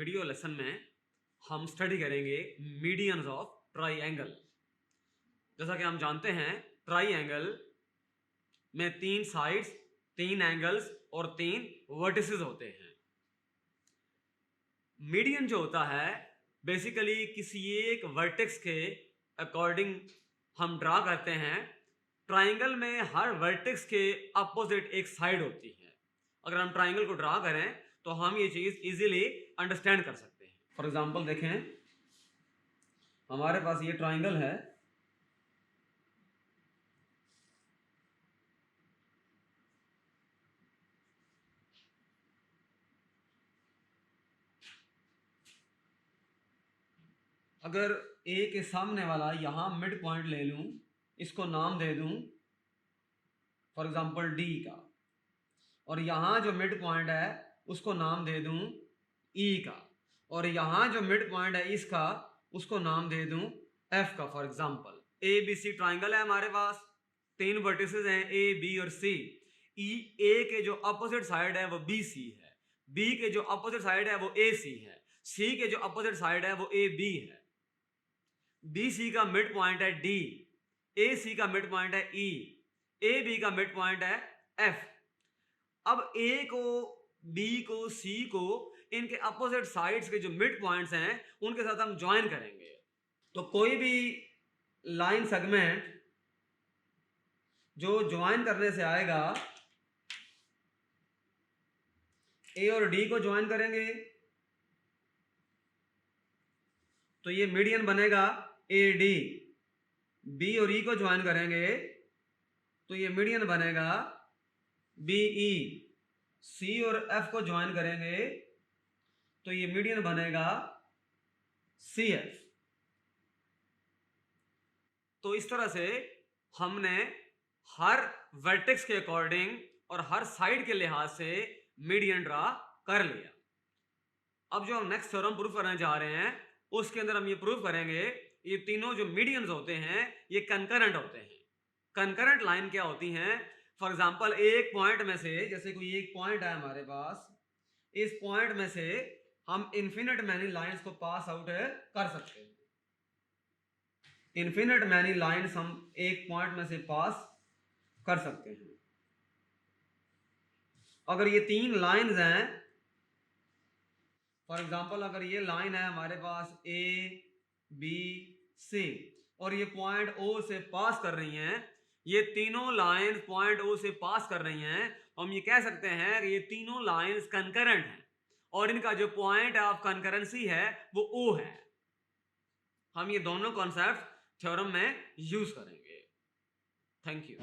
Video lesson में हम study करेंगे मीडियंस ऑफ ट्राइएंगल। जैसा कि हम जानते हैं ट्राइएंगल में 3 साइड्स, 3 एंगल्स और 3 वर्टिसेस होते हैं। मीडियन जो होता है बेसिकली किसी एक वर्टेक्स के अकॉर्डिंग हम ड्रा करते हैं। ट्राइंगल में हर वर्टेक्स के अपोजिट एक साइड होती है। अगर हम ट्राइंगल को ड्रा करें तो हम ये चीज इजीली अंडरस्टैंड कर सकते हैं। फॉर एग्जांपल देखें, हमारे पास ये ट्राइंगल है, अगर ए के सामने वाला यहां मिड पॉइंट ले लूं, इसको नाम दे दूं फॉर एग्जांपल डी का, और यहां जो मिड पॉइंट है उसको नाम दे दूं ई का, और यहां जो मिड पॉइंट है इसका उसको नाम दे दूं एफ का। For example A B C triangle है, हमारे पास 3 वर्टिसेस हैं ए बी और सी। ए के जो अपोजिट साइड है वो बी सी है, बी के जो अपोजिट साइड है वो ए सी है, सी के जो अपोजिट साइड है वो ए बी है। बी सी का मिड पॉइंट है डी, ए सी का मिड पॉइंट है ई, ए बी का मिड पॉइंट है एफ। अब ए को, बी को, सी को इनके अपोजिट साइड्स के जो मिड पॉइंट्स हैं उनके साथ हम ज्वाइन करेंगे। तो कोई भी लाइन सेगमेंट जो ज्वाइन करने से आएगा, ए और डी को ज्वाइन करेंगे तो ये मीडियन बनेगा ए डी। बी और ई को ज्वाइन करेंगे तो ये मीडियन बनेगा बी ई। सी और एफ को ज्वाइन करेंगे तो ये मीडियन बनेगा सी एफ। तो इस तरह से हमने हर वर्टेक्स के अकॉर्डिंग और हर साइड के लिहाज से मीडियन ड्रा कर लिया। अब जो हम नेक्स्ट थ्योरम प्रूफ करने जा रहे हैं उसके अंदर हम ये प्रूफ करेंगे ये तीनों जो मीडियंस होते हैं ये कंकरेंट होते हैं। कंकरेंट लाइन क्या होती हैं? फॉर एग्जांपल एक पॉइंट में से, जैसे कोई एक पॉइंट है हमारे पास, इस पॉइंट में से हम इन्फिनिट मैनी लाइंस को पास आउट कर सकते हैं। इन्फिनिट मैनी लाइंस हम एक पॉइंट में से पास कर सकते हैं। अगर ये 3 लाइंस हैं, फॉर एग्जांपल अगर ये लाइन है हमारे पास ए बी सी और ये पॉइंट ओ से पास कर रही हैं, ये तीनों लाइंस पॉइंट ओ से पास कर रही हैं, हम ये कह सकते हैं कि ये तीनों लाइंस कंकरेंट हैं और इनका जो पॉइंट ऑफ कंकरेंसी है वो ओ है। हम ये दोनों कॉन्सेप्ट थ्योरम में यूज करेंगे। Thank you.